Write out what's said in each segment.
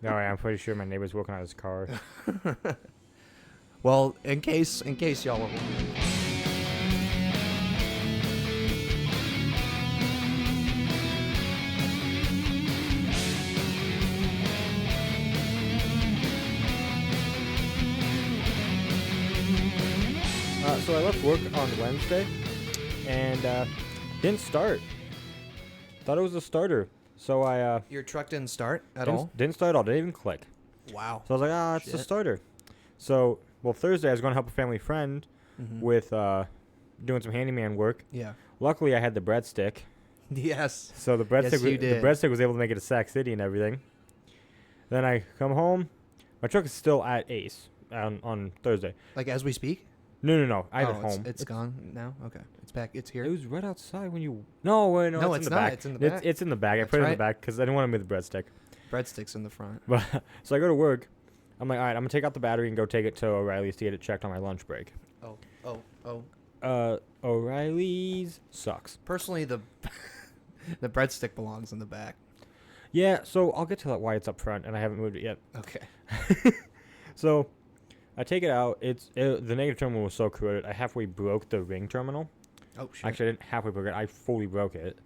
No, I'm pretty sure my neighbor's working on his car. Well, in case y'all were wondering. So I left work on Wednesday and didn't start. Thought it was a starter. So I Your truck didn't start at all? didn't start at all. Didn't even click. Wow. So I was like, it's a Shit. starter. So, Thursday I was going to help a family friend Mhm. with doing some handyman work. Yeah. Luckily, I had the breadstick. Yes. So the Yes, you the did. breadstick was able to make it to Sac City and everything. Then I come home. My truck is still at Ace on Thursday. Like as we speak? No. I have it Oh, home. It's gone now. Okay. It's back. It's here. It was right outside when you. No, wait, no, No, it's it's in the not. back. It's in the back. It's in the bag. I That's put it in the right. back because I didn't want to move the breadstick. Breadsticks in the front. But so I go to work. I'm like, all right, I'm gonna take out the battery and go take it to O'Reilly's to get it checked on my lunch break. Oh. O'Reilly's sucks. Personally, the the breadstick belongs in the back. Yeah, so I'll get to that why it's up front, and I haven't moved it yet. Okay. So I take it out. The negative terminal was so corroded. I halfway broke the ring terminal. Oh shit. Actually, I didn't halfway broke it. I fully broke it.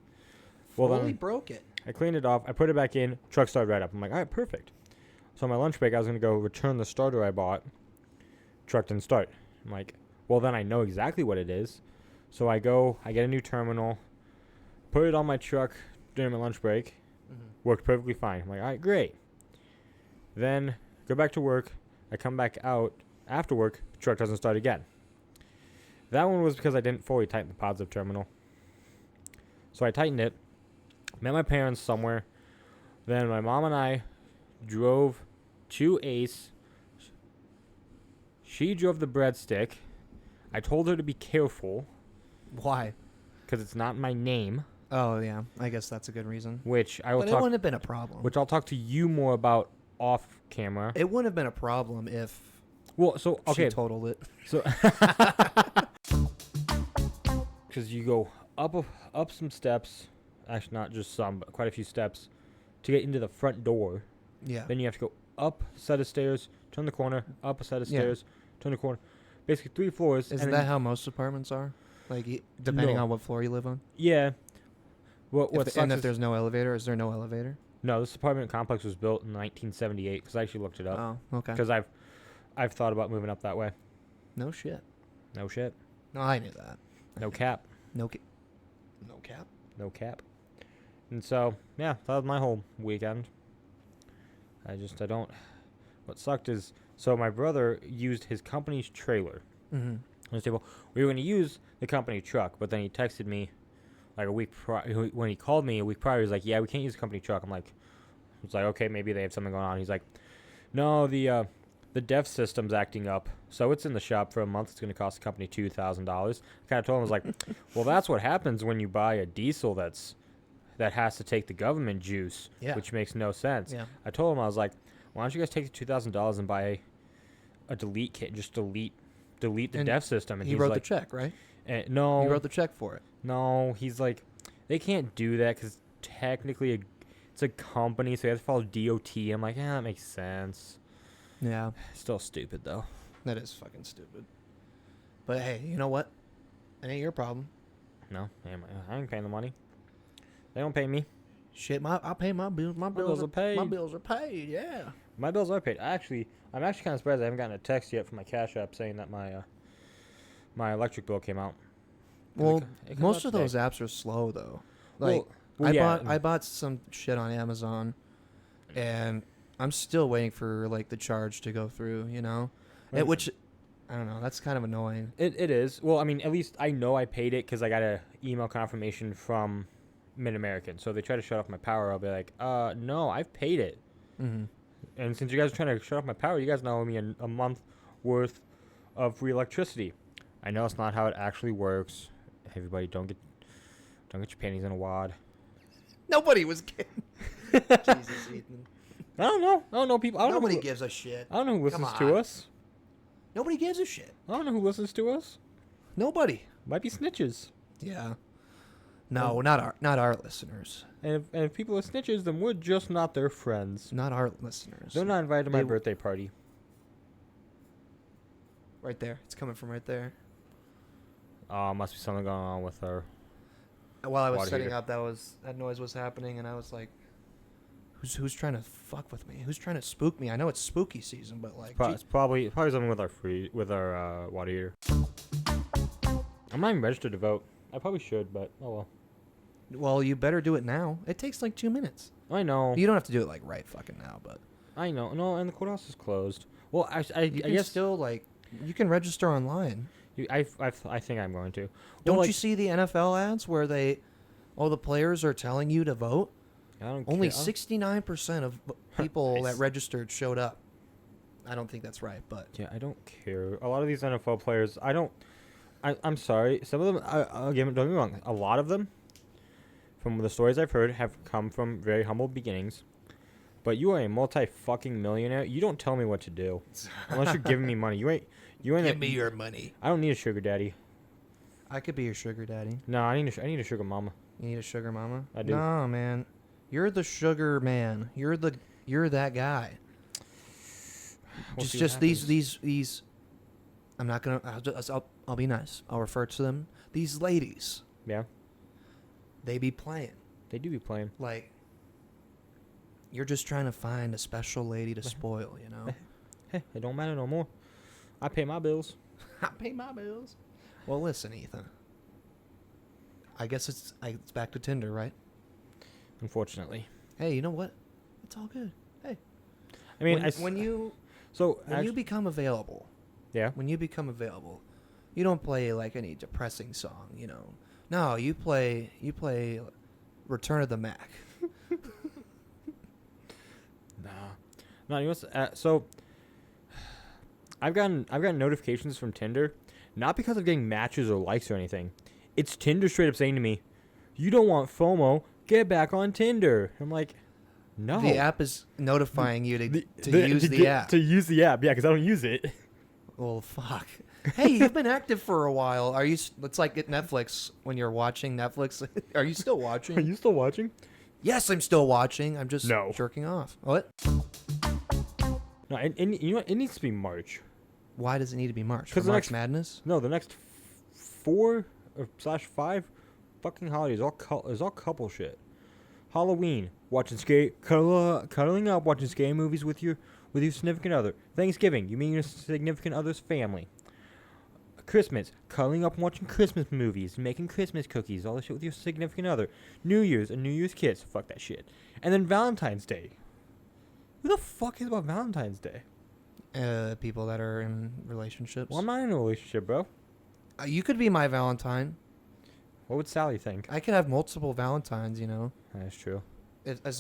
Well, Fully then broke it. I cleaned it off. I put it back in. Truck started right up. I'm like, all right, perfect. So on my lunch break, I was gonna go return the starter I bought. Truck didn't start. I'm like, well, then I know exactly what it is. So I go. I get a new terminal. Put it on my truck during my lunch break. Worked perfectly fine. I'm like, all right, great. Then go back to work. I come back out after work. Truck doesn't start again. That one was because I didn't fully tighten the positive terminal. So I tightened it. Met my parents somewhere. Then my mom and I drove to Ace. She drove the breadstick. I told her to be careful Why? because it's not my name, Oh yeah. I guess that's a good reason. which I will But it talk. wouldn't have been a problem. Which I'll talk to you more about off camera. It wouldn't have been a problem if Well, so okay, she totaled it. so because you go up some steps, actually not just some, but quite a few steps to get into the front door. Yeah. Then you have to go up a set of stairs, turn the corner, up a set of Yeah. stairs, turn the corner. Basically 3 floors. Isn't and that then, how most apartments are? Like depending No. on what floor you live on. Yeah. What And sucks if is, there's no elevator, is there no elevator? no, this apartment complex was built in 1978 because I actually looked it up Oh, okay. because I've thought about moving up that way. No shit. No shit. No, I knew that. No cap. No no cap. No cap. And so, yeah, that was my whole weekend. I don't. What sucked is, so my brother used his company's trailer. Mm-hmm. On his table. We were going to use the company truck, but then he texted me like a week prior. When he called me a week prior, he was like, yeah, we can't use the company truck. It's like, okay, maybe they have something going on. He's like, no, the DEF system's acting up, so it's in the shop for a month. It's going to cost the company $2,000. I kind of told him, I was like, well, that's what happens when you buy a diesel that has to take the government juice, Yeah. which makes no sense. Yeah. I told him, I was like, why don't you guys take the $2,000 and buy a delete kit and just delete the And DEF system? And He he's wrote like, the check, right? no, He wrote the check for it. no, he's like, they can't do that because technically it's a company, so you have to follow DOT. I'm like, yeah, that makes sense. Yeah. Still stupid though. That is fucking stupid. But hey, you know what? It ain't your problem. No, I ain't paying the money. They don't pay me. Shit, I'll pay my bills. My bills are paid. My bills are paid. Yeah. My bills are paid. I'm actually kind of surprised I haven't gotten a text yet from my Cash App saying that my electric bill came out. 'Cause Well, it comes most out of today. those apps are slow though. Like Well, yeah, I bought some shit on Amazon, and I'm still waiting for like the charge to go through. You know, Right. which I don't know. That's kind of annoying. It is. Well, I mean, at least I know I paid it because I got a email confirmation from Mid-American. So if they try to shut off my power, I'll be like, no, I've paid it. Mm-hmm. And since you guys are trying to shut off my power, you guys now owe me a month worth of free electricity. I know it's not how it actually works. Everybody, don't get your panties in a wad. Nobody was kidding. Jesus, Ethan. I don't know people. I don't Nobody know gives a shit. I don't know who listens Come to on. us. Nobody gives a shit. I don't know who listens to us. Nobody. Might be snitches. Yeah. No, not our listeners. And if people are snitches, then we're just not their friends. Not our listeners. They're not invited to my They- birthday party. Right there. It's coming from right there. Must be something going on with her. While I was Water setting heater. up, that noise was happening, and I was like, "Who's trying to fuck with me? Who's trying to spook me? I know it's spooky season, but like, It's probably something with our water heater. I'm not even registered to vote. I probably should, but oh well. well, you better do it now. It takes like 2 minutes. I know. You don't have to do it like right fucking now, but I know. No, and the courthouse is closed. Well, I you can guess still like you can register online. I think I'm going to. Don't Well, you see the NFL ads where all the players are telling you to vote? I don't Only care. 69% of people Nice. that registered showed up. I don't think that's right, but Yeah, I don't care. A lot of these NFL players, I'm sorry. Some of them, again, don't get me wrong. A lot of them, from the stories I've heard, have come from very humble beginnings. But you are a multi-fucking millionaire. You don't tell me what to do, unless you're giving me money. You ain't. your money. I don't need a sugar daddy. I could be your sugar daddy. No, I need a sugar mama. You need a sugar mama? I do. No, man. You're the sugar man. You're that guy. We'll see what just happens. these I'm not going to I'll be nice. I'll refer to them. These ladies, Yeah, they be playing. they do be playing. Like you're just trying to find a special lady to spoil, you know? Hey, it don't matter no more. I pay my bills. I pay my bills. Well, listen, Ethan. I guess it's back to Tinder, right? Unfortunately, Hey, you know what? It's all good. Hey, I mean, when you you become available, yeah. when you become available, you don't play like any depressing song, you know. No, you play Return of the Mac. No, you know so I've gotten notifications from Tinder, not because of getting matches or likes or anything. It's Tinder straight up saying to me, "You don't want FOMO, get back on Tinder." I'm like, no. The app is notifying you to use the get- app. To use the app, yeah, because I don't use it. Well, fuck. Hey, you've been active for a while. Are you? It's like at Netflix when you're watching Netflix. Are you still Are watching? you still watching? Yes, I'm still watching. I'm just No. jerking off. What? No, and you know what? It needs to be March. Why does it need to be March? For 'Cause the March next- Madness? No, the next 4/5 fucking holidays is all couple shit. Halloween, watching cuddling up, watching scary movies with your significant other. Thanksgiving, you mean your significant other's family. Christmas, cuddling up and watching Christmas movies, making Christmas cookies, all this shit with your significant other. New Year's, a New Year's kiss, fuck that shit. And then Valentine's Day. Who the fuck is about Valentine's Day? People that are in relationships. Well, I'm not in a relationship, bro. You could be my Valentine. What would Sally think? I could have multiple Valentines. You know, That's true.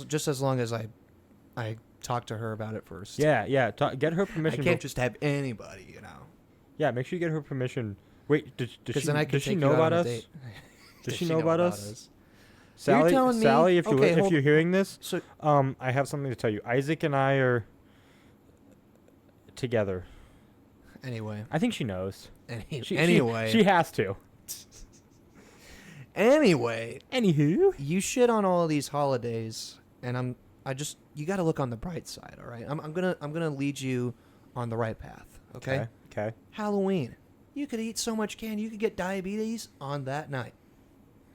just as long as I talk to her about it first. Yeah. Get her I permission. can't just have anybody. You know, Yeah, make sure you get her permission. Wait, does because she, then I can does she take know you out about on a us? date. Does she know about us? You're Sally, telling me- Sally, if okay, you're hearing this, So I have something to tell you. Isaac and I are together. anyway, I think she knows. anyway, she has to. anyway, Anywho, you shit on all of these holidays, and you got to look on the bright side. All right, I'm gonna lead you on the right path. Okay. Okay. Halloween, you could eat so much candy, you could get diabetes on that night,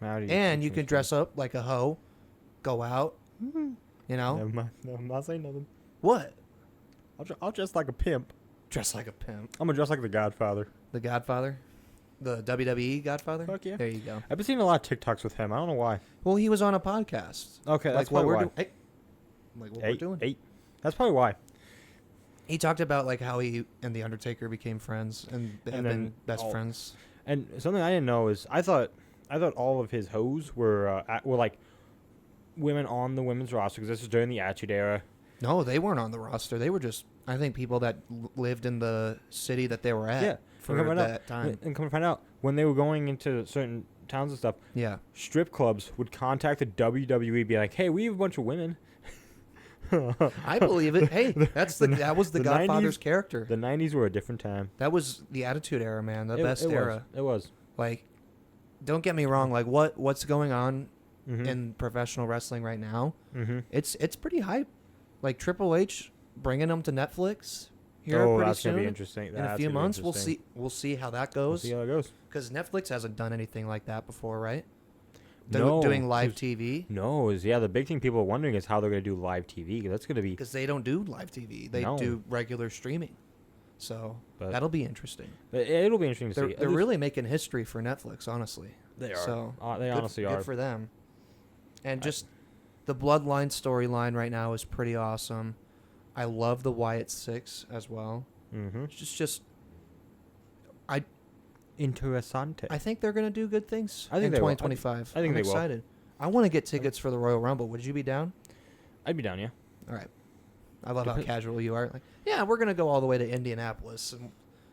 How do and you can dress up like a hoe, go out. You know Never mind. No, I'm not saying nothing. what? I'll dress like a pimp. Dress like a pimp. I'm gonna dress like the Godfather. The Godfather, the WWE Godfather. Fuck yeah. There you go. I've been seeing a lot of TikToks with him. I don't know why. Well, he was on a podcast. Okay, like that's what probably we're why. doing. Like what we're doing. Eight. That's probably why. He talked about like how he and the Undertaker became friends and they have And been then best all- friends. And something I didn't know is I thought all of his hoes were like women on the women's roster because this was during the Attitude Era. No, they weren't on the roster. They were just, I think, people that lived in the city that they were at Yeah, for and come to find that out- time. And come to find out, when they were going into certain towns and stuff, Yeah. strip clubs would contact the WWE, be like, "Hey, we have a bunch of women." I believe it. Hey, that was the the Godfather's 90s character. The '90s were a different time. That was the Attitude Era, man. The best it era. Was. It was. Like, don't get me wrong. Like what's going on Mm-hmm. in professional wrestling right now? Mm-hmm. It's pretty hype. Like Triple H bringing them to Netflix here Oh, pretty that's soon. gonna be interesting. In a That's few gonna be months, interesting. we'll see how that We'll goes. see how it goes. Because Netflix hasn't done anything like that before, right? No, Doing live 'cause- TV, No, the big thing people are wondering is how they're gonna do live TV. 'Cause that's gonna be. because they don't do live TV. They No. do regular streaming. So But that'll be interesting. it'll be interesting to They're, see. they're really making history for Netflix, honestly. They are. So They good, honestly good are. for them. And just the Bloodline storyline right now is pretty awesome. I love the Wyatt Six as well. Mm-hmm. It's just Interessante. I think they're gonna do good things I think in they will. 2025. I think I'm they will. excited. I want to get tickets for the Royal Rumble. Would you be down? I'd be down, yeah. All right. I love how Depend- casual you are. Like, yeah, we're gonna go all the way to Indianapolis and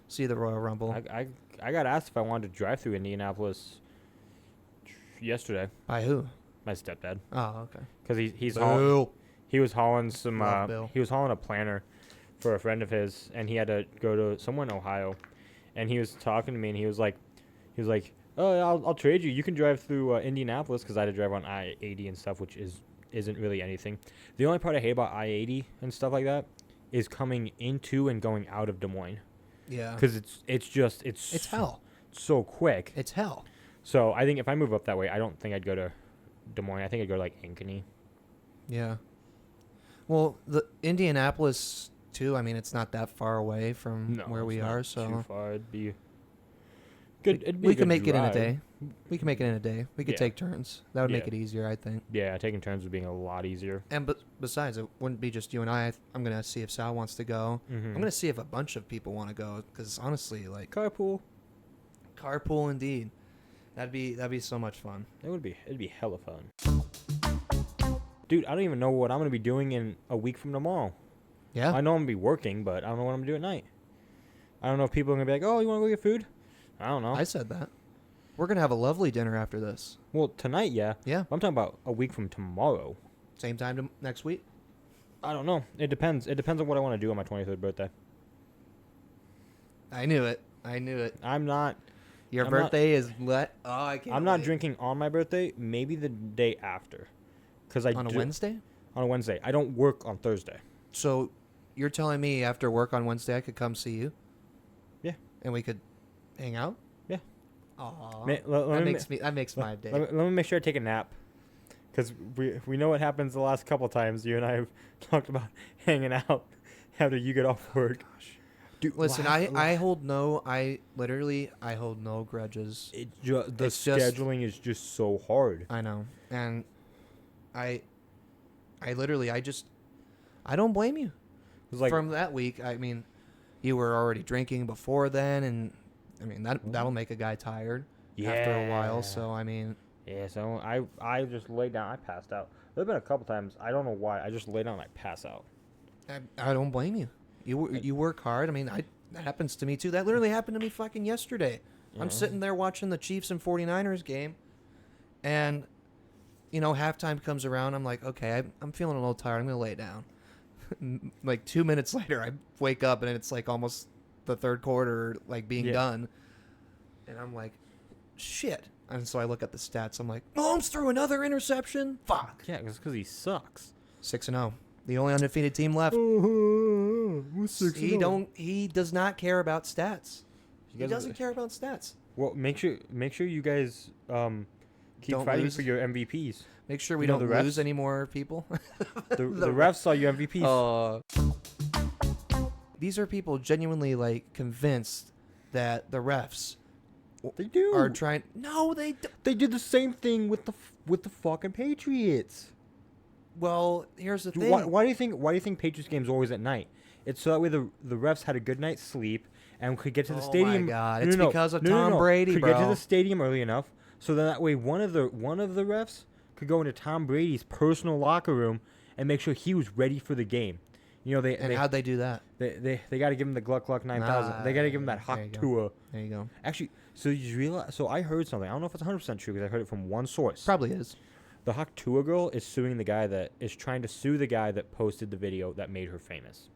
see the Royal Rumble. I got asked if I wanted to drive through Indianapolis yesterday. By who? My stepdad, Oh, okay. because Boo. he was hauling some Love Bill. he was hauling a planner for a friend of his, and he had to go to somewhere in Ohio, and he was talking to me, and he was like, oh, yeah, I'll trade you. You can drive through Indianapolis, because I had to drive on I-80 and stuff, which isn't really anything. The only part I hate about I-80 and stuff like that is coming into and going out of Des Moines, Yeah. because it's It's hell. so quick. It's hell. So I think if I move up that way, I don't think I'd go to Des Moines. I think I'd go to like Ankeny. Yeah. Well, the Indianapolis too. I mean, it's not that far away from where we it's not are, too so far. It'd be good. It'd be we a can good make it in a drive. day. We can make it in a day. We could Yeah. take turns. That would make Yeah. it easier, I think. Yeah, taking turns would be a lot easier. And but besides, it wouldn't be just you and I. I'm gonna see if Sal wants to go. Mm-hmm. I'm gonna see if a bunch of people want to go. Because honestly, like carpool. carpool, indeed. That'd be so much fun. It'd be hella fun. Dude, I don't even know what I'm gonna be doing in a week from tomorrow. Yeah. I know I'm gonna be working, but I don't know what I'm gonna do at night. I don't know if people are gonna be like, "Oh, you want to go get food?" I don't know. I said that. We're gonna have a lovely dinner after this. Well, tonight, yeah. Yeah. I'm talking about a week from tomorrow. Same time next week. I don't know. It depends. It depends on what I want to do on my 23rd birthday. I knew it. I knew it. I'm not. Your I'm not- birthday is what? Oh, I can't. I'm not wait. drinking on my birthday. Maybe the day after, because I on a do- Wednesday. On a Wednesday. I don't work on Thursday. So, you're telling me after work on Wednesday I could come see you? Yeah. And we could hang out? Yeah. Aw. Ma- let me That makes my day. Let me make sure I take a nap, because we know what happens the last couple times. You and I have talked about hanging out after you get off work. Dude, Listen, I hold no grudges. the it's just- scheduling is just so hard. I know. And I don't blame you. It's like From that week, I mean, you were already drinking before then, and I mean that'll make a guy tired after a while. Yeah. So I mean, yeah. So I just laid down. I passed out. There've been a couple times. I don't know why. I just lay down and I pass out. I don't blame you. You work hard. I mean, that happens to me too. That literally happened to me fucking yesterday. I'm Yeah. sitting there watching the Chiefs and 49ers game, and halftime comes around. I'm like, okay, I'm feeling a little tired. I'm gonna lay down. Like 2 minutes later, I wake up and it's like almost the third quarter, like being Yeah. done, and I'm like, shit. And so I look at the stats. I'm like, Mahomes threw another interception. Fuck. Yeah, it's because he sucks. 6-0, the only undefeated team left. He does not care about stats. He doesn't care about stats. Well, make sure you guys keep Don't fighting lose. for your MVPs. Make sure we You know don't the refs? lose any more people. The refs saw you MVPs. These are people genuinely like convinced that the refs they do. are trying. No, they. They did the same thing with the fucking Patriots. Well, here's the Dude, thing. why do you think Patriots games are always at night? It's so that way the refs had a good night's sleep and could get to the Oh my stadium. God, it's because of Tom Brady, could get to bro. the stadium early enough so that way one of the refs could go into Tom Brady's personal locker room and make sure he was ready for the game. And how'd they do that? they got to give him the Gluck 9000. They got to give him that there Hawk you go. Tua. There you go. Actually, so you realize? So I heard something. I don't know if it's 100% true because I heard it from one source. Probably is. The Hawk Tua girl is suing the guy that is trying to sue the guy that posted the video that made her famous.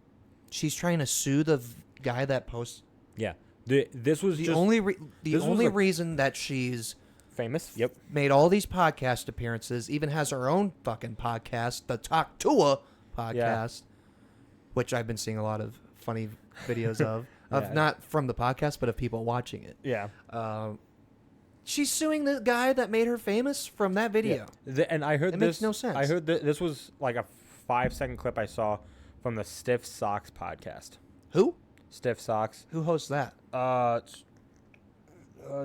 She's trying to sue the guy that posts. Yeah. This was The just only this was only like- reason that she's Famous. Yep. Made all these podcast appearances. Even has her own fucking podcast, the Talk Tua podcast, which I've been seeing a lot of funny videos of. Yeah. Not from the podcast, but of people watching it. Yeah. She's suing the guy that made her famous from that video. Yeah. And I heard It this. makes no sense. I heard this was like a 5-second clip I saw from the Stiff Socks podcast. Who? Stiff Socks. Who hosts that?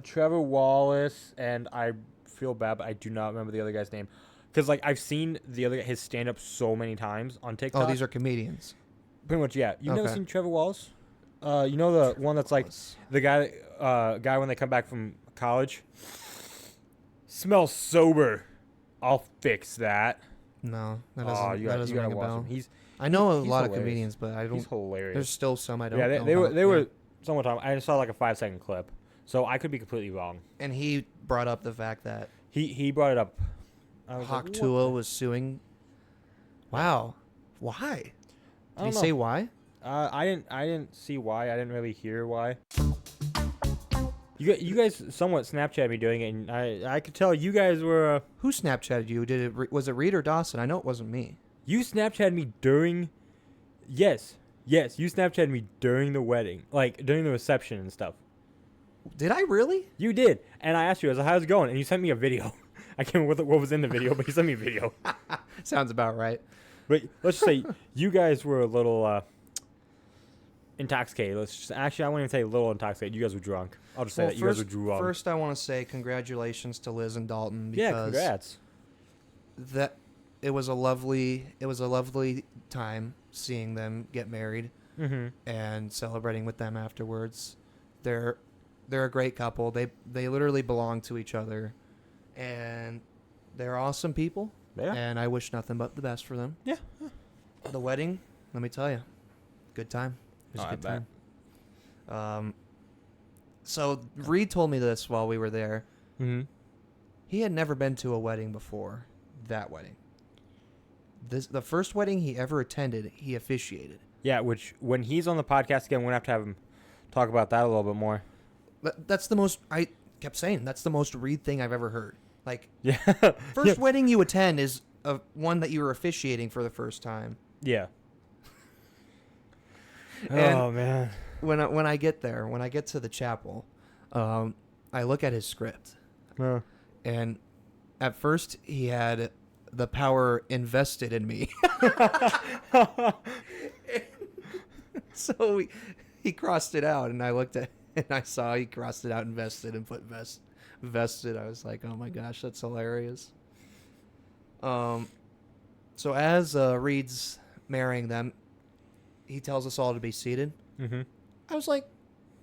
Trevor Wallace, and I feel bad, but I do not remember the other guy's name. Because like I've seen his stand up so many times on TikTok. Oh, these are comedians. Pretty much, yeah. You've never Okay. seen Trevor Wallace? You know the one that's like Wallace. the guy when they come back from college smells sober. I'll fix that. No, that Oh, doesn't, you that gotta doesn't ring a watch bell. him. He's I know a he's lot of hilarious. comedians, but I he's don't. hilarious. There's still some I don't. Yeah, know they were about. they Yeah. were somewhat time. I saw like a 5-second clip, so I could be completely wrong. And he brought up the fact that He brought it up. I was like, Hawk what Tua the- was suing. Wow, why? I Did he don't know. say why? I didn't see why. I didn't really hear why. You guys somewhat Snapchat me doing it, and I could tell you guys were Who Snapchatted you? Was it Reed or Dawson? I know it wasn't me. you Snapchatted me during. Yes, you Snapchatted me during the wedding, like during the reception and stuff. Did I really? You did, and I asked you, I was like, "How's it going?" And you sent me a video. I can't remember what was in the video, but you sent me a video. Sounds about right. But let's just say you guys were a little intoxicated. Actually, I won't even say a little intoxicated. You guys were drunk. I'll just say Well, that you guys were drunk. First, I want to say congratulations to Liz and Dalton Yeah, because congrats. that it was a lovely time seeing them get married Mm-hmm. and celebrating with them afterwards. They're a great couple. They literally belong to each other, and they're awesome people. Yeah. And I wish nothing but the best for them. Yeah. The wedding, let me tell you, good time. It was Oh, a I good bet. time. So Reed told me this while we were there. Mm-hmm. He had never been to a wedding before that wedding. The first wedding he ever attended, he officiated. Yeah, which when he's on the podcast again, we're gonna have to have him talk about that a little bit more. That's the most, I kept saying, that's the most Reed thing I've ever heard. Like, Yeah. first wedding you attend is one that you were officiating for the first time. Yeah. And Oh man. when I get there, when I get to the chapel, I look at his script. And at first he had the power invested in me. So he crossed it out, and I looked at and I saw he crossed it out, invested, and put vested. I was like, oh my gosh, that's hilarious. So as Reed's marrying them, he tells us all to be seated. Mm-hmm. I was like,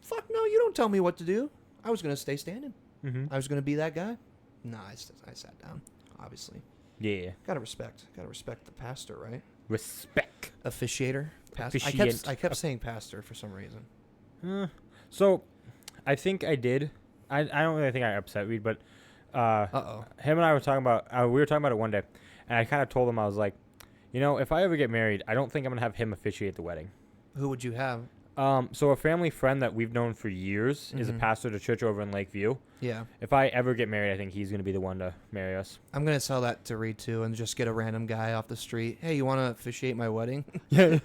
fuck no, you don't tell me what to do. I was gonna stay standing. Mm-hmm. I was gonna be that guy. No, I sat down. Obviously, Yeah. gotta respect the pastor, right? Respect. Officiator. Officiant. I kept saying pastor for some reason. So, I think I did. I don't really think I upset Reed, but Uh-oh. him and I were talking about. We were talking about it one day, and I kind of told him, I was like, you know, if I ever get married, I don't think I'm gonna have him officiate the wedding. Who would you have? So a family friend that we've known for years is a Mhm. pastor at a church over in Lakeview. Yeah. If I ever get married, I think he's gonna be the one to marry us. I'm going to tell that to Reed, too, and just get a random guy off the street. Hey, you want to officiate my wedding? Yeah.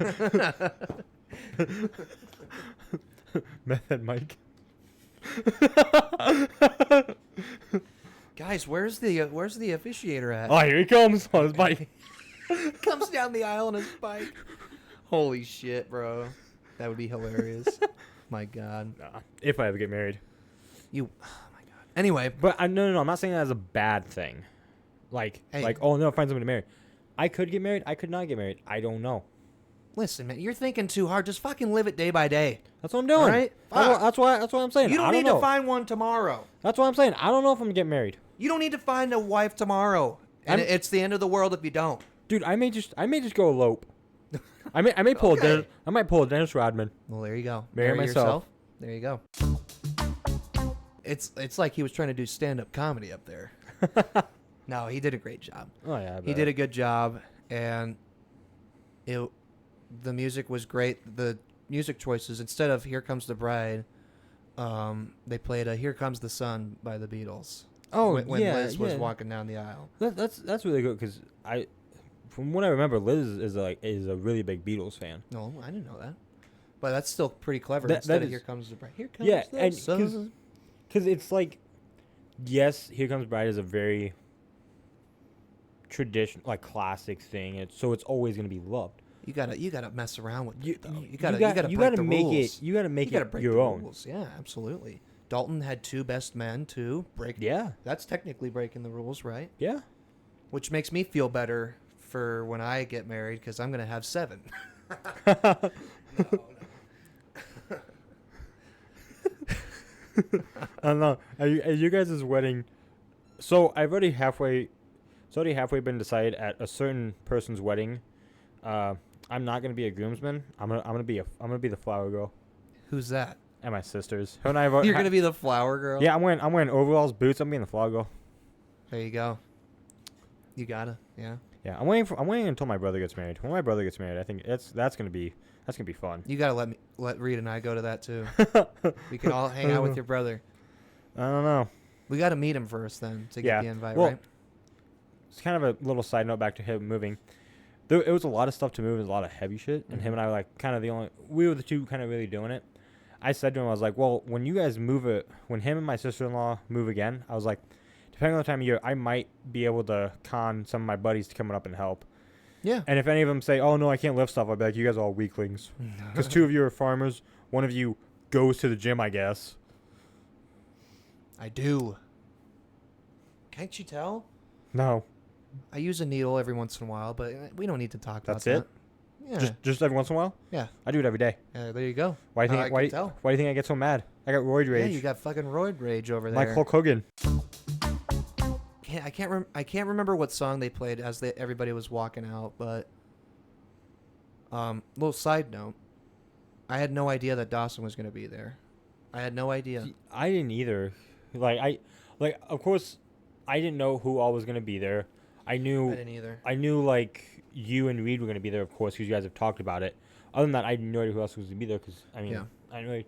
Method Mike. Guys, where's the officiator at? Oh, here he comes on his bike. Comes down the aisle on his bike. Holy shit, bro. That would be hilarious. My God. Nah, if I ever get married. Oh, my God. Anyway, But no, I'm not saying that as a bad thing. Like, Hey. oh no, find somebody to marry. I could get married. I could not get married. I don't know. listen, man, you're thinking too hard. Just fucking live it day by day. That's what I'm doing. Right? Fuck. That's why I'm saying. You I don't need know. to find one tomorrow. That's what I'm saying. I don't know if I'm gonna get married, You don't need to find a wife tomorrow. And I'm- it's the end of the world if you don't. dude. I may just go elope. I may pull Okay. a Dennis, I might pull a Dennis Rodman. Well, there you go. Marry myself. yourself. There you go. It's like he was trying to do stand-up comedy up there. No, he did a great job. Oh yeah, He did a good job, and the music was great. The music choices, instead of "Here Comes the Bride," they played "Here Comes the Sun" by the Beatles. Oh, when yeah, Liz was yeah. walking down the aisle. That's really good because from what I remember, Liz is a really big Beatles fan. No, I didn't know that. But that's still pretty clever. That Instead of is- Here Comes the Bride. Here comes Yeah, the and sun. because it's like, yes, Here Comes Bride is a very tradition, like classic thing. It's always gonna be loved. You gotta mess around with You it, though. you, You gotta break the make rules. it. You gotta make You gotta it break your the own. rules. Yeah, absolutely. Dalton had two best men too. Yeah, That's technically breaking the rules, right? yeah. Which makes me feel better for when I get married because I'm gonna have 7. No. I don't know. Are you guys' wedding? So I've already halfway. It's already halfway been decided at a certain person's wedding. I'm not gonna be a groomsman. I'm gonna be the flower girl Who's that? at my sister's. Her and I have. You're gonna be the flower girl. Yeah, I'm wearing overalls, boots. I'm being the flower girl. There you go. You gotta. Yeah. Yeah, I'm waiting until my brother gets married. When my brother gets married, I think that's gonna be fun. You gotta let Reed and I go to that too. We can all hang out with your brother. I don't know. We gotta meet him first then to get Yeah. the invite, Well, right? It's kind of a little side note back to him moving. There, it was a lot of stuff to move. It was a lot of heavy shit, and him and I were like kind of the only. We were the two kind of really doing it. I said to him, I was like, well, when you guys move it, when him and my sister-in-law move again, I was like, depending on the time of year, I might be able to con some of my buddies to come up and help. Yeah. And if any of them say, oh, no, I can't lift stuff, I'll be like, you guys are all weaklings. Because 2 of you are farmers. 1 of you goes to the gym, I guess. I do. Can't you tell? No. I use a needle every once in a while, but we don't need to talk about That's that. it? Yeah. Just every once in a while? Yeah. I do it every day. There you go. Why do you I think, can tell. why do you think I get so mad? I got roid rage. Yeah, you got fucking roid rage over like there. Hulk Hogan. I can't remember what song they played as everybody was walking out, but little side note, I had no idea that Dawson was going to be there. I had no idea. I didn't either. Of course, I didn't know who all was going to be there. I I knew didn't either. like you and Reed were going to be there, of course, because you guys have talked about it. Other than that, I had no idea who else was going to be there because I mean, Yeah. I didn't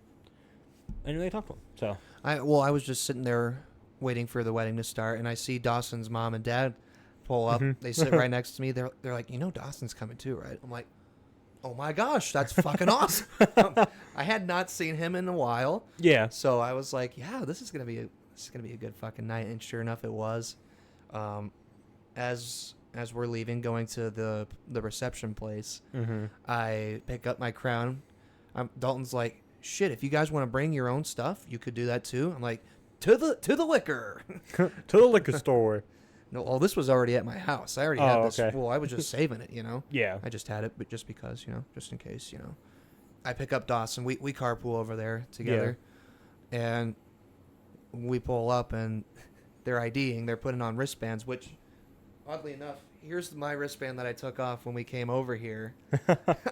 really talk to them. So I was just sitting there waiting for the wedding to start, and I see Dawson's mom and dad pull up. Mhm. They sit right next to me. They're like, Dawson's coming too, right? I'm like, oh my gosh, that's fucking awesome. I had not seen him in a while, yeah, so I was like, yeah, this is gonna be a good fucking night, and sure enough, it was. As we're leaving, going to the reception place, I pick up my crown. Dalton's like, shit, if you guys want to bring your own stuff, you could do that too. I'm like, to the liquor. to the liquor store. No, well, this was already at my house. I already Oh, had this. okay. Well, I was just saving it, Yeah, I just had it, but just because, just in case, I pick up Dawson. We carpool over there together, and we pull up, and they're IDing. They're putting on wristbands, which, oddly enough, here's my wristband that I took off when we came over here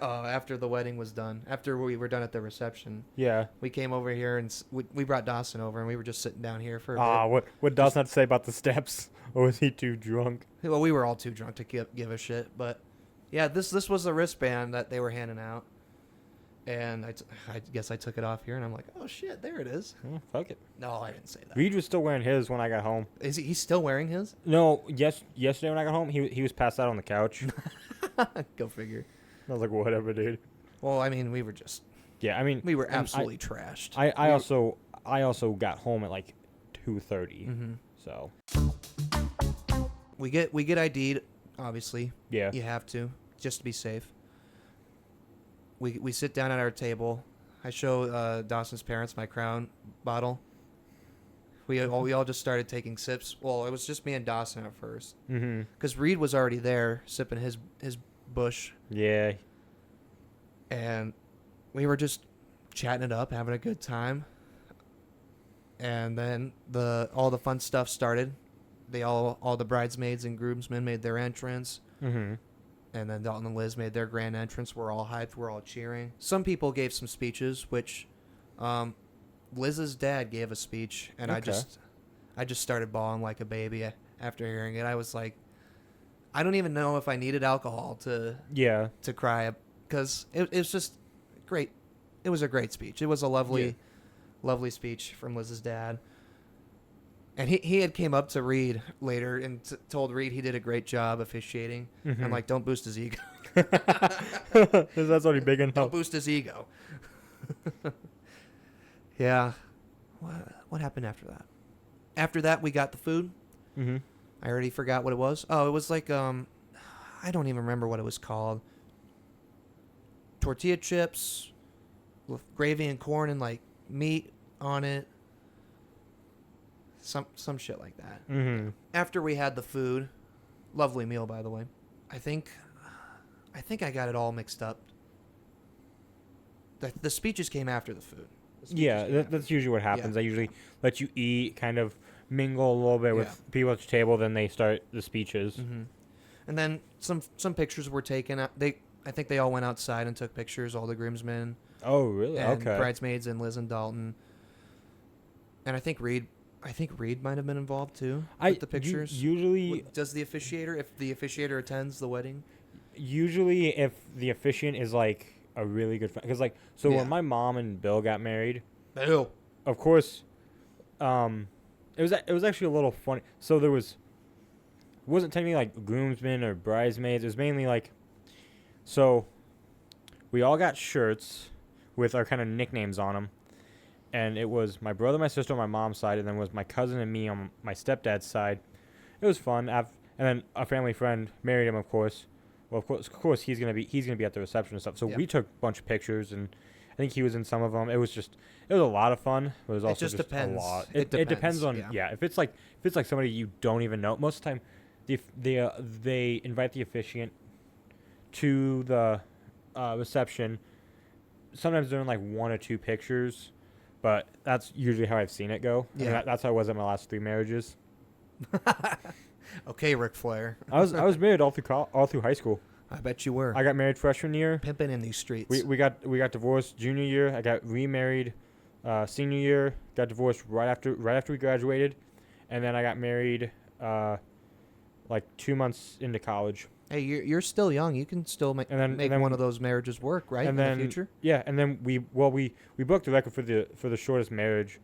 after the wedding was done. After we were done at the reception, yeah. we came over here, and we brought Dawson over, and we were just sitting down here for a Ah, bit. what Dawson have to say about the steps? Or was he too drunk? Well, we were all too drunk to give a shit, but yeah, this was the wristband that they were handing out, and I guess I took it off here, and I'm like, oh shit, there it is. Oh, fuck it. No, I didn't say that. Reed was still wearing his when I got home. Is he's still wearing his? No, yesterday when I got home, he was passed out on the couch. Go figure. I was like, whatever, dude. Well, I mean, we were just Yeah, I mean, we were and absolutely trashed. I also got home at like 2:30. Mm-hmm. So We get ID'd, obviously. yeah, You have to, just to be safe. We sit down at our table. I show Dawson's parents my crown bottle. We all just started taking sips. Well, it was just me and Dawson at first, because Reed was already there sipping his bush, yeah. and we were just chatting it up, having a good time. And then all the fun stuff started. All the bridesmaids and groomsmen made their entrance. And then Dalton and Liz made their grand entrance. We're all hyped. We're all cheering. Some people gave some speeches, which Liz's dad gave a speech, and Okay. I just started bawling like a baby after hearing it. I was like, I don't even know if I needed alcohol to Yeah. cry, because it was just great. It was a great speech. It was a lovely speech from Liz's dad. And he had came up to Reed later and told Reed he did a great job officiating. Mhm. I'm like, don't boost his ego. That's already big enough. Don't boost his ego. Yeah. What happened after that? After that, we got the food. Mm-hmm. I already forgot what it was. Oh, it was like I don't even remember what it was called. Tortilla chips with gravy and corn and like meat on it. Some shit like that. Mm-hmm. After we had the food, lovely meal by the way. I think I got it all mixed up. The speeches came after the food. The speeches Yeah, came after. that's usually what happens. Yeah. I usually let you eat, kind of mingle a little bit with Yeah. people at the table, then they start the speeches. Mm-hmm. And then some pictures were taken. I think they all went outside and took pictures. All the groomsmen Oh, really? and Okay. bridesmaids and Liz and Dalton. And I think Reed might have been involved too with the pictures. Usually, Does the officiator, if the officiator attends the wedding? if the officiant is like a really good friend, because like, so Yeah. when my mom and Bill got married, Ew. of course, it was actually a little funny. So it wasn't technically like groomsmen or bridesmaids. It was mainly like, so we all got shirts with our kind of nicknames on them, and it was my brother, my sister on my mom's side, and then was my cousin and me on my stepdad's side. It was fun. And then a family friend married him, of course. Well, of course, he's gonna be at the reception and stuff. So Yep. we took a bunch of pictures, and I think he was in some of them. It was a lot of fun. But it was also just depends. a lot. It It depends depends, on yeah. If it's like somebody you don't even know, most of the time, they invite the officiant to the reception. Sometimes they're in like one or two pictures, but that's usually how I've seen it go. I mean, Yeah. that's how it was at my last 3 marriages. Okay, Ric Flair. I was married all through high school. I bet you were. I got married freshman year. Pimping in these streets. We got divorced junior year. I got remarried senior year. Got divorced right after we graduated, and then I got married like 2 months into college. Hey, you're still young. You can still make And then one of those marriages work, right? and in then the future. yeah, and then we broke the record for the shortest marriage,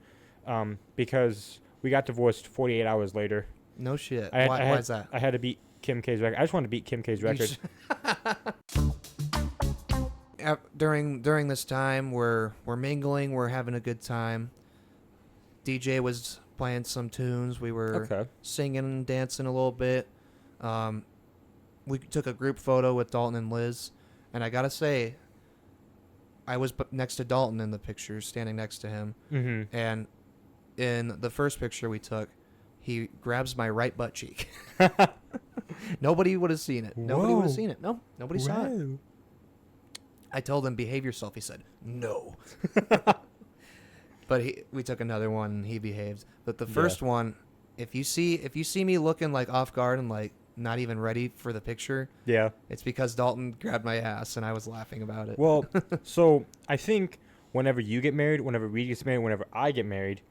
because we got divorced 48 hours later. No shit. I had- Why, I had- why is that? I had to beat Kim K's record. I just wanted to beat Kim K's record. During this time, we're mingling. We're having a good time. DJ was playing some tunes. We were Okay. singing and dancing a little bit. We took a group photo with Dalton and Liz, and I gotta say, I was next to Dalton in the picture, standing next to him. Mm-hmm. And in the first picture we took, he grabs my right butt cheek. Nobody would have seen it. Nobody would have Whoa. seen it. No, nobody saw it. I told him, behave yourself. He said, no. But we took another one and he behaved. But the Yeah. first one, if you see me looking like off guard and like not even ready for the picture, Yeah. it's because Dalton grabbed my ass and I was laughing about it. Well, so I think whenever you get married, whenever Reed gets married, whenever I get married,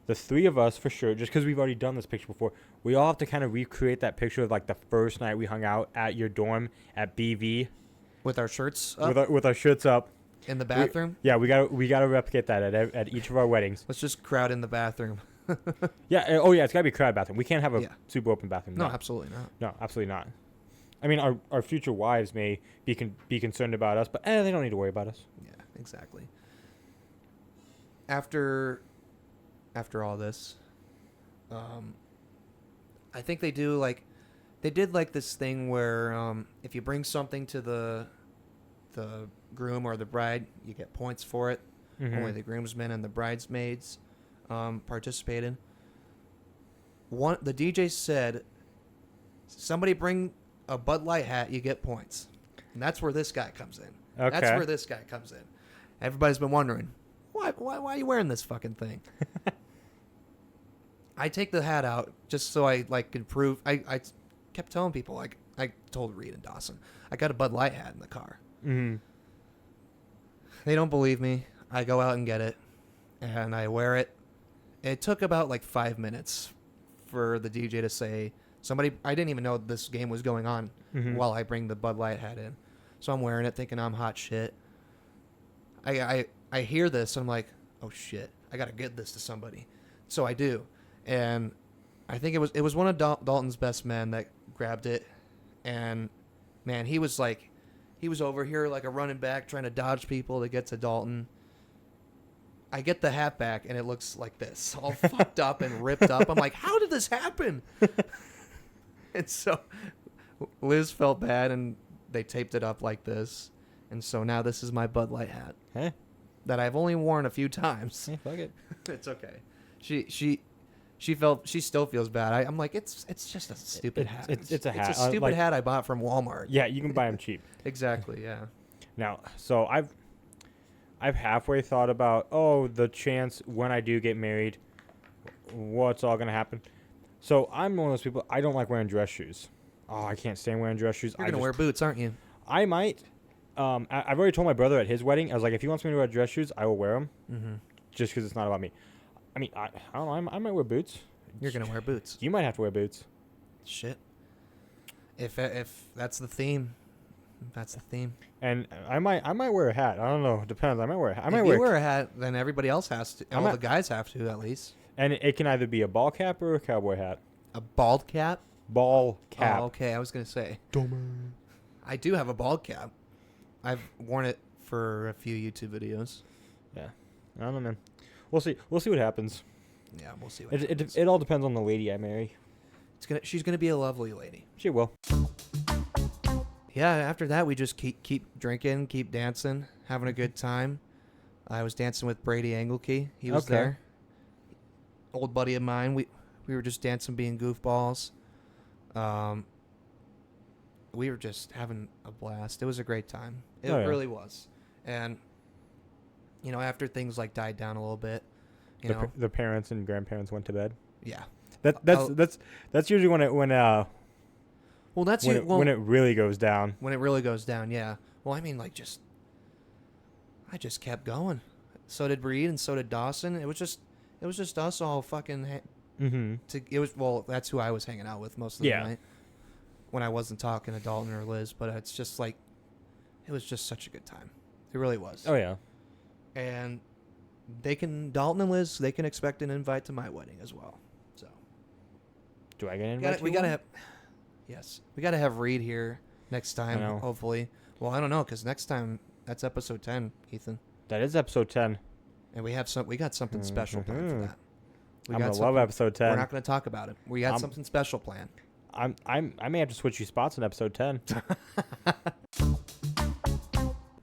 the three of us for sure, just because we've already done this picture before, we all have to kind of recreate that picture of like the first night we hung out at your dorm at BV With our shirts up with our shirts up. in the bathroom. Yeah, we gotta replicate that at each of our weddings. Let's just crowd in the bathroom. Yeah. Oh yeah, it's gotta be a crowd bathroom. We can't have a Yeah. super open bathroom. No, absolutely not. No, absolutely not. I mean, our future wives may be concerned about us, but they don't need to worry about us. Yeah, exactly. After all this, I think they did like this thing where if you bring something to the groom or the bride, you get points for it. Mhm. Only the groomsmen and the bridesmaids participated. The DJ said, somebody bring a Bud Light hat, you get points. And that's where this guy comes in. Okay. That's where this guy comes in. Everybody's been wondering, why are you wearing this fucking thing? I take the hat out just so I could prove. I kept telling people, like, I told Reed and Dawson, I got a Bud Light hat in the car. Mhm. They don't believe me. I go out and get it, and I wear it. It took about like 5 minutes for the DJ to say, I didn't even know this game was going on Mhm. while I bring the Bud Light hat in. So I'm wearing it thinking I'm hot shit. I hear this and I'm like, oh shit, I gotta get this to somebody. So I do. and I think it was one of Dalton's best men that grabbed it, and man, he was over here like a running back trying to dodge people to get to Dalton. I get the hat back and it looks like this, all fucked up and ripped up. I'm like, how did this happen? And so Liz felt bad and they taped it up like this. And so now this is my Bud Light hat Hey, that I've only worn a few times. hey, fuck it. It's okay. She still feels bad. I'm like, it's just a stupid hat. It's a hat. It's a stupid like- hat I bought from Walmart. Yeah, you can buy them cheap. Exactly. Yeah. Now, so I've halfway thought about, the chance when I do get married, what's all gonna happen. So I'm one of those people. I don't like wearing dress shoes. Oh, I can't stand wearing dress shoes. You're gonna wear boots, aren't you? I might. I've already told my brother at his wedding. I was like, if he wants me to wear dress shoes, I will wear them. Mm-hmm. Just because it's not about me. I mean, I don't know. I might wear boots. You're gonna wear boots. You might have to wear boots. Shit. If that's the theme, that's the theme. And I might wear a hat. I don't know. It depends. I might wear a hat. I might If wear you wear a hat, then everybody else has to. All might- the guys have to, at least. and it can either be a ball cap or a cowboy hat. A bald cap? Ball cap. Oh, okay. I was gonna say. Dumber. I do have a bald cap. I've worn it for a few YouTube videos. Yeah. I don't know, man. We'll see. We'll see what happens. Yeah, we'll see what happens. It all depends on the lady I marry. She's gonna be a lovely lady. She will. Yeah, after that we just keep drinking, keep dancing, having a good time. I was dancing with Brady Engelke. He was Okay. there. Old buddy of mine. We were just dancing, being goofballs. We were just having a blast. It was a great time. It Oh, yeah. really was. And after things like died down a little bit, you know, The parents and grandparents went to bed. yeah. That's usually when Well, that's when it really goes down. when it really goes down, yeah. Well, I mean, I just kept going. So did Reed, and so did Dawson. It was just us all fucking. Mm-hmm. That's who I was hanging out with most of the Yeah. night. When I wasn't talking to Dalton or Liz, but it's just like, it was just such a good time. It really was. Oh yeah. And Dalton and Liz, they can expect an invite to my wedding as well. So Do I get an invite? we gotta have. Yes, we gotta have Reed here next time, know. hopefully. Well, I don't know, because next time that's episode 10, Ethan, That is episode 10. and we got something special planned for Mhm. that. We I'm got gonna love something- episode 10. We're not gonna talk about it. We got I'm- something special planned. I may have to switch you spots in episode 10.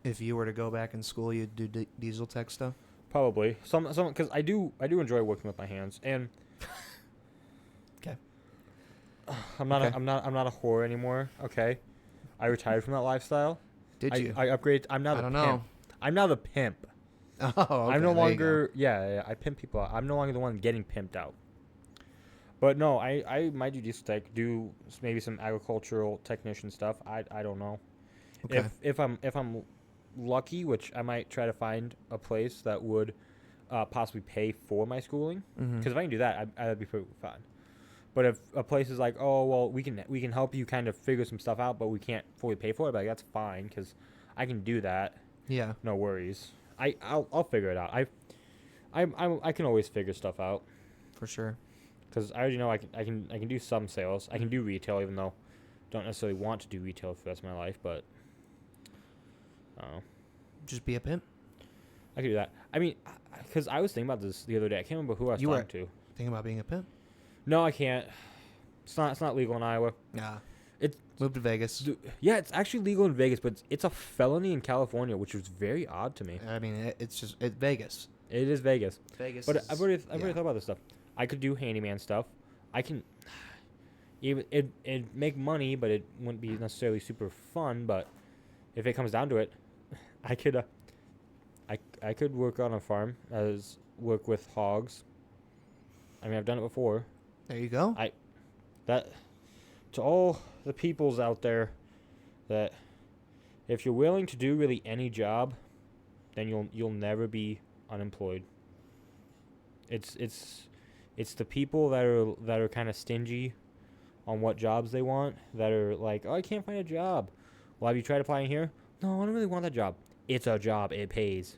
If you were to go back in school, you'd do diesel tech stuff. Probably some because I do enjoy working with my hands, and 'Kay. I'm not Okay. I'm not a whore anymore. Okay, I retired from that lifestyle. Did you? I upgraded. I'm now I the don't pimp. know. I'm now the pimp. Oh, okay, I'm no there you go. longer I pimp people out. I'm no longer the one getting pimped out. But no, I might do diesel tech, do maybe some agricultural technician stuff. I don't know. Okay. If I'm lucky, which I might try to find a place that would possibly pay for my schooling. Mhm. Because if I can do that, I'd be pretty fine. But if a place is like, oh well, we can help you kind of figure some stuff out, but we can't fully pay for it, like that's fine because I can do that. Yeah. No worries. I'll figure it out. I can always figure stuff out For sure. because I already know I can do some sales. I can do retail, even though I don't necessarily want to do retail for the rest of my life. But I don't know. Just be a pimp. I could do that. I mean, because I was thinking about this the other day. I can't remember who I was You were- talking to. Think about being a pimp. No, I can't. It's not legal in Iowa. Nah. It's Move to Vegas. yeah, it's actually legal in Vegas, but it's a felony in California, which was very odd to me. I mean, it's Vegas. It is Vegas, Vegas. but is- I've already yeah. thought about this stuff. I could do handyman stuff. I can even it'd make money, but it wouldn't be necessarily super fun. But if it comes down to it, I could I could work on a farm work with hogs. I mean, I've done it before. There you go. That to all the peoples out there, that if you're willing to do really any job, then you'll never be unemployed. It's the people that are kind of stingy on what jobs they want, that are like, oh, I can't find a job. Well, have you tried applying here? No, I don't really want that job. It's a job. It pays.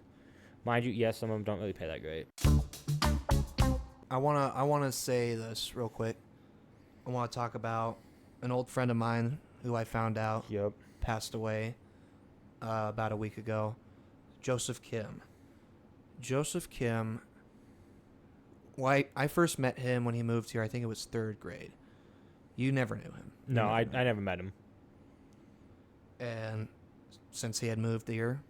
Mind you, yes, some of them don't really pay that great. I wanna say this real quick. I want to talk about an old friend of mine who I found out Yep. passed away about a week ago. Joseph Kim. Joseph Kim. Well, I first met him when he moved here. I think it was 3rd grade. You never knew him. You No, never I knew him. never met him. And since he had moved here,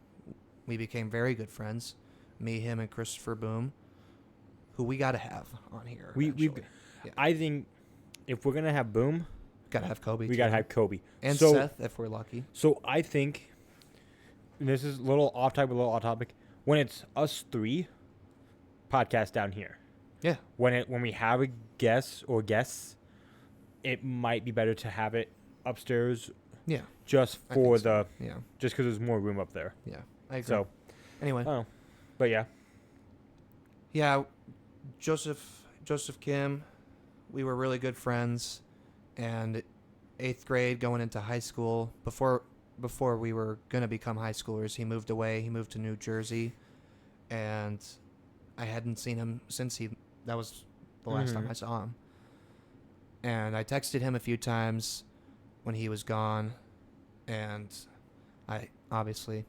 we became very good friends. Me, him, and Christopher Boom, who we got to have on here. We eventually. I think if we're gonna have Boom, Got to have Kobe. we too. gotta have Kobe. And So- Seth, if we're lucky. So I think and this is a little off topic, a little off topic. When it's us 3, podcast down here. Yeah. When we have a guest or guests, it might be better to have it upstairs Yeah. just I for think so. the Yeah. just because there's more room up there. Yeah. I agree. So Anyway. oh, but yeah, Yeah, Joseph Kim, we were really good friends, and 8th grade going into high school, before we were gonna become high schoolers, he moved away. He moved to New Jersey, and I hadn't seen him since that was the last time Mhm. I saw him. And I texted him a few times when he was gone, and I obviously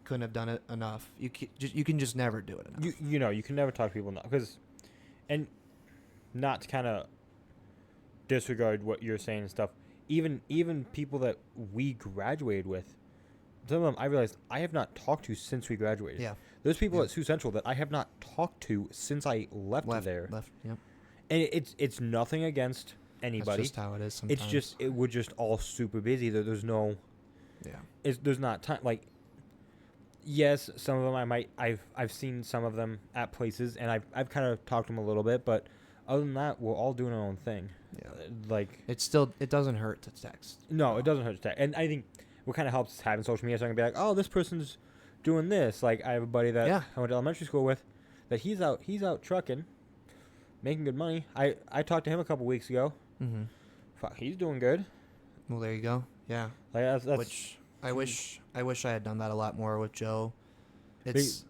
couldn't have done it enough. You can just never do it enough. you can never talk to people now because, and not to kind of disregard what you're saying and stuff. Even people that we graduated with, some of them I realized I have not talked to since we graduated. Yeah. There's people Yeah. at Sioux Central that I have not talked to since I left there. Left. Yep. And it's nothing against anybody. That's just how it is sometimes. It's just we're just all super busy. There's no yeah. there's not time. Like, yes, some of them I've seen some of them at places, and I've kind of talked to them a little bit, but other than that, we're all doing our own thing. Yeah. Like, It doesn't hurt to text. no, it doesn't hurt to text. And I think what kind of helps having social media, so I can be like, oh, this person's doing this. Like, I have a buddy that Yeah. I went to elementary school with, that he's out trucking, making good money. I talked to him a couple weeks ago. Mm-hmm. Fuck, he's doing good. Well, there you go. Yeah. Like that's Which I wish I had done that a lot more with Joe. It's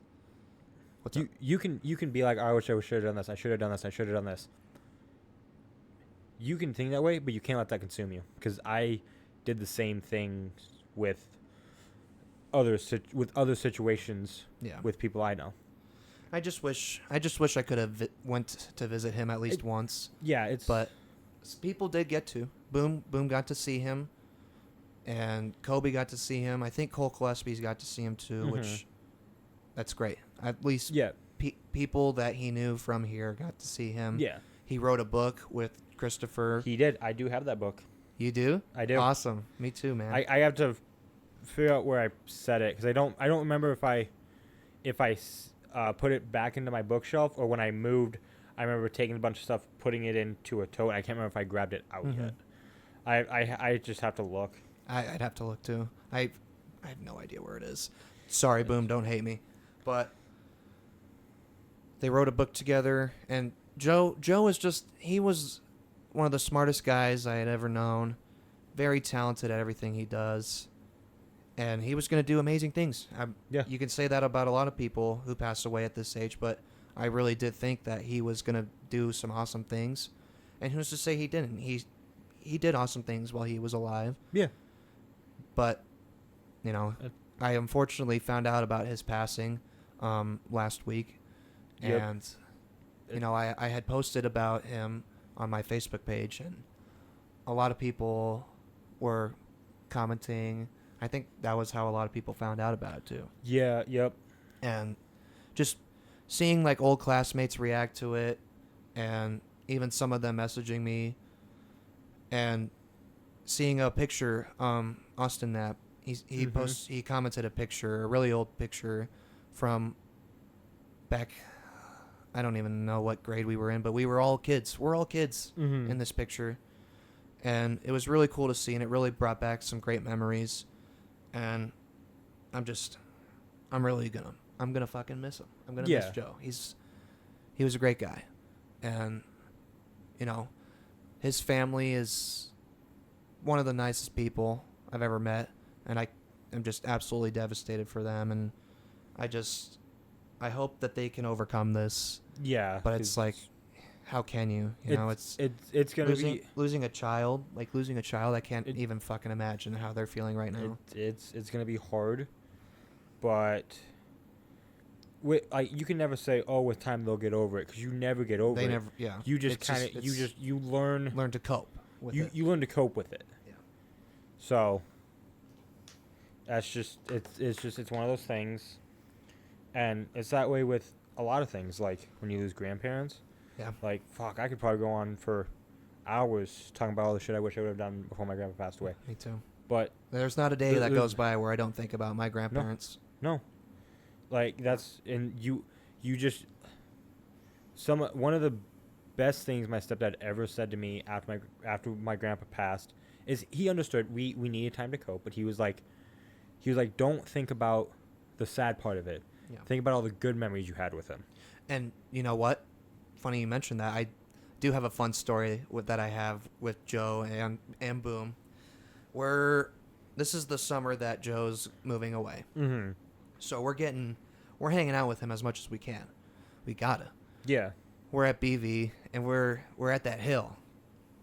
what's up? you can be like, oh, I wish I should have done this. I should have done this. I should have done this. You can think that way, but you can't let that consume you. Because I did the same thing with other situations Yeah. with people I know. I just wish I could have went to visit him at least once. Yeah, it's But people did get to. Boom got to see him, and Kobe got to see him. I think Cole Gillespie's got to see him too, Mhm. which that's great. At least yeah, people that he knew from here got to see him. yeah. He wrote a book with Christopher. He did. I do have that book. You do? I do. Awesome. Me too, man. I have to figure out where I said it because I don't remember if I put it back into my bookshelf or when I moved. I remember taking a bunch of stuff, putting it into a tote. I can't remember if I grabbed it out Mhm. yet. I just have to look. I'd have to look too. I have no idea where it is. Sorry, Boom, don't hate me. But they wrote a book together, and Joe he was one of the smartest guys I had ever known. Very talented at everything he does. And he was going to do amazing things. Yeah. You can say that about a lot of people who pass away at this age, but I really did think that he was going to do some awesome things. And who's to say he didn't? He did awesome things while he was alive. Yeah. But, you know, I unfortunately found out about his passing last week. Yep. And, you know, I had posted about him on my Facebook page, and a lot of people were commenting. I think that was how a lot of people found out about it, too. Yeah. Yep. And just seeing, like, old classmates react to it, and even some of them messaging me, and seeing a picture, Austin Knapp, he commented a picture, a really old picture from back, I don't even know what grade we were in, but we were all kids. We're all kids Mm-hmm. in this picture. And it was really cool to see, and it really brought back some great memories. And I'm gonna fucking miss him. I'm gonna miss Yeah. Joe. He was a great guy. And, you know, his family is one of the nicest people I've ever met, and I am just absolutely devastated for them, and I hope that they can overcome this. Yeah. But it's like how can you? You know, it's it's gonna be losing a child. Like losing a child, I can't It- even fucking imagine how they're feeling right now. it's gonna be hard, but you can never say, oh, with time they'll get over it, because you never get over They it. never, yeah. You just It's kind of it's you learn learn to cope with it. you learn to cope with it. Yeah. So that's just it's one of those things, and it's that way with a lot of things. Like when you lose grandparents. Yeah. Like fuck, I could probably go on for hours talking about all the shit I wish I would have done before my grandpa passed away. Me too. But There's not a day There- that there's- goes by where I don't think about my grandparents. no, like that's and you just one of the best things my stepdad ever said to me after my grandpa passed is he understood we needed time to cope, but he was like don't think about the sad part of it. Yeah. Think about all the good memories you had with him. And you know what? Funny you mentioned that. I do have a fun story that I have with Joe and Boom, where this is the summer that Joe's moving away. Mm-hmm. So we're hanging out with him as much as we can. We gotta. Yeah. We're at BV and we're at that hill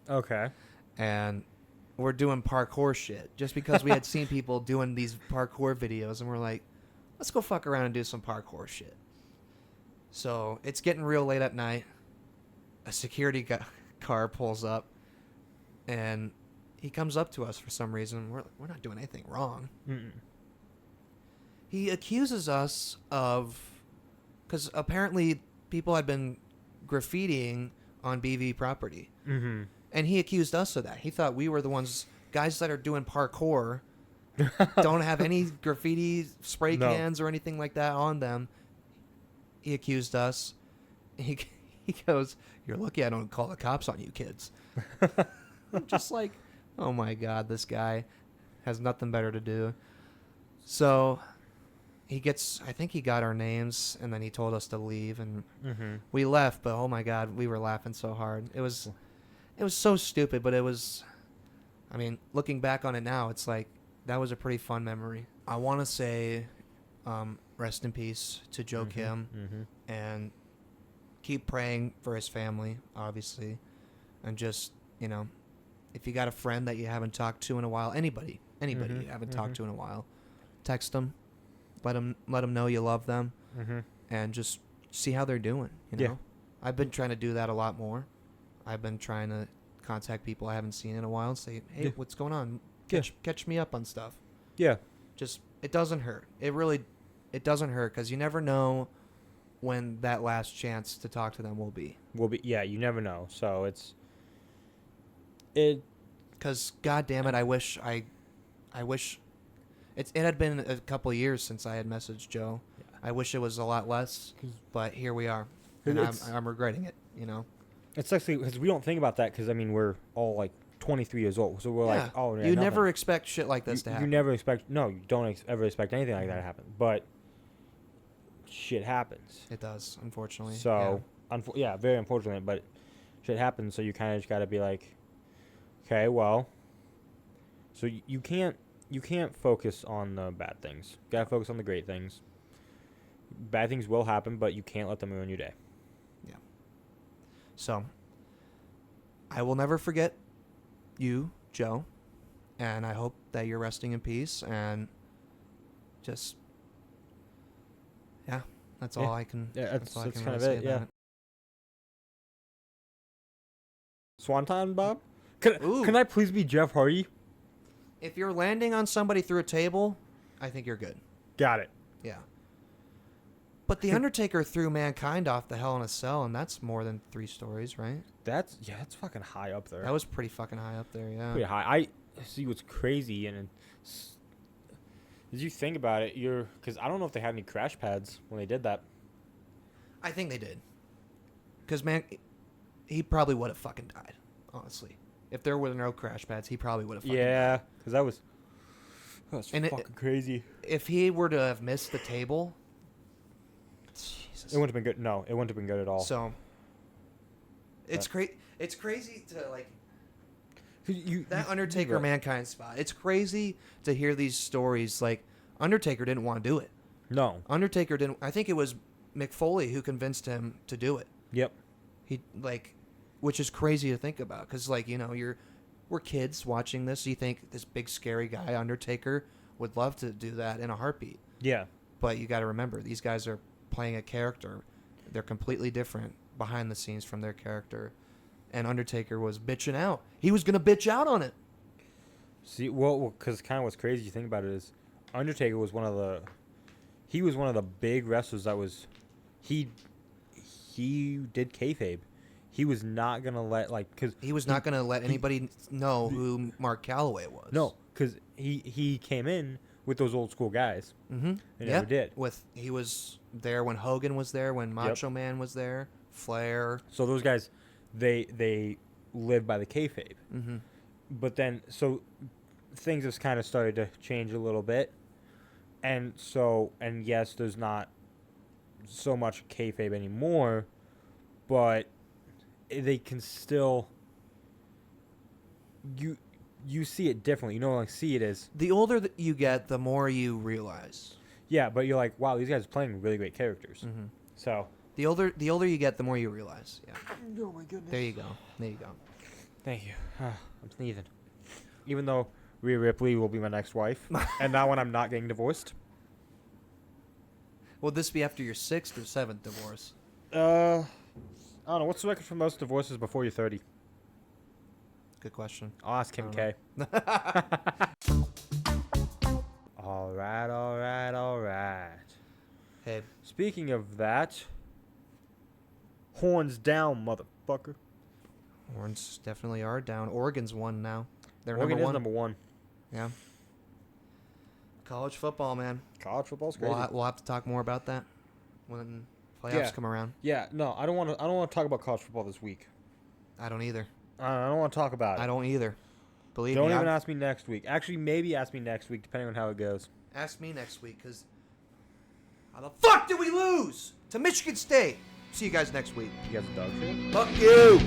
Okay. and we're doing parkour shit just because we had seen people doing these parkour videos and we're like, let's go fuck around and do some parkour shit. So it's getting real late at night. A security car pulls up and he comes up to us for some reason. We're not doing anything wrong. Mm-mm. He accuses us of, because apparently people had been graffitiing on BV property. Mm-hmm. And he accused us of that. He thought we were the ones, guys that are doing parkour, don't have any graffiti spray No. cans or anything like that on them. He accused us. He goes, "You're lucky I don't call the cops on you kids." I'm just like, oh my God, this guy has nothing better to do. So I think he got our names and then he told us to leave and Mm-hmm. we left, but oh my God, we were laughing so hard. It was so stupid, but I mean, looking back on it now, it's like, that was a pretty fun memory. I want to say, rest in peace to Joe Kim, Mm-hmm. and keep praying for his family, obviously. And just, you know, if you got a friend that you haven't talked to in a while, anybody Mhm, you haven't mhm. talked to in a while, text them, let them know you love them, Mm-hmm. and just see how they're doing, you know? Yeah. I've been trying to do that a lot more. I've been trying to contact people I haven't seen in a while and say, hey, Yeah. what's going on? Yeah. Catch me up on stuff. Yeah. Just, it doesn't hurt. It doesn't hurt because you never know when that last chance to talk to them will be. Yeah, you never know. So it Because, God damn it, I wish it had been a couple of years since I had messaged Joe. Yeah. I wish it was a lot less, 'Cause but here we are. And it's- I'm regretting it, you know? it's actually because we don't think about that because I mean we're all like 23 years old, so we're like, oh, yeah, you nothing. never expect shit like this to You happen. never expect you don't ever expect anything like that to happen, but shit happens. It does, unfortunately. So yeah, very unfortunate, but shit happens. So you kind of just got to be like, okay, well, so you can't focus on the bad things. You gotta focus on the great things. Bad things will happen, but you can't let them ruin your day. So, I will never forget you, Joe, and I hope that you're resting in peace. And just, yeah, that's all Yeah. I can. Yeah, that's all I can kind really of say it. about Yeah. Swanton, Bob. Can Ooh. I please be Jeff Hardy? If you're landing on somebody through a table, I think you're good. Got it. Yeah. But the Undertaker threw Mankind off the Hell in a Cell, and that's more than 3 stories, right? That's fucking high up there. That was pretty fucking high up there, yeah. pretty high. I see what's crazy, and as you think about it, because I don't know if they had any crash pads when they did that. I think they did. Because, man, he probably would have fucking died, honestly. If there were no crash pads, he probably would have fucking died. Yeah, because that was And fucking crazy. If he were to have missed the table, Jesus. It wouldn't have been good. No, it wouldn't have been good at all. So, it's It's crazy to, like, 'Cause that Undertaker Mankind spot. It's crazy to hear these stories. Like, Undertaker didn't want to do it. No. Undertaker didn't. I think it was Mick Foley who convinced him to do it. Yep. He which is crazy to think about because we're kids watching this. You think this big scary guy Undertaker would love to do that in a heartbeat. Yeah. But you got to remember, these guys are playing a character. They're completely different behind the scenes from their character. And Undertaker was bitching out. He was going to bitch out on it. See, well, because kind of what's crazy you think about it is, Undertaker was one of the big wrestlers that was, he did kayfabe. He was not gonna let because he was not going to let anybody know who Mark Calloway was. No, because he came in with those old school guys. Mm-hmm. They never did. He was there when Hogan was there, when Macho Man was there, Flair. So those guys, they live by the kayfabe. Mm-hmm. But then, so things have kind of started to change a little bit. And yes, there's not so much kayfabe anymore, but they can still, you see it differently. You know, see it as... The older that you get, the more you realize. Yeah, but you're like, wow, these guys are playing really great characters. Mm-hmm. So... The older you get, the more you realize. Yeah. Oh, my goodness. There you go. Thank you. I'm sneezing. Even though Rhea Ripley will be my next wife, and that one I'm not getting divorced. Will this be after your 6th or 7th divorce? I don't know. What's the record for most divorces before you're 30? Good question. I'll ask Kim K. All right. Hey, Speaking of that, horns down, motherfucker. Horns definitely are down. Oregon's won now. They're Oregon number is one. number one. Yeah. College football, man. College football's crazy. We'll have to talk more about that when playoffs come around. Yeah, no, I don't want to talk about college football this week. I don't either. I don't want to talk about it. I don't either. Believe Don't me. even ask me next week. Actually, maybe ask me next week, depending on how it goes. Ask me next week, because how the fuck did we lose to Michigan State? See you guys next week. You guys a dog shit? Fuck you!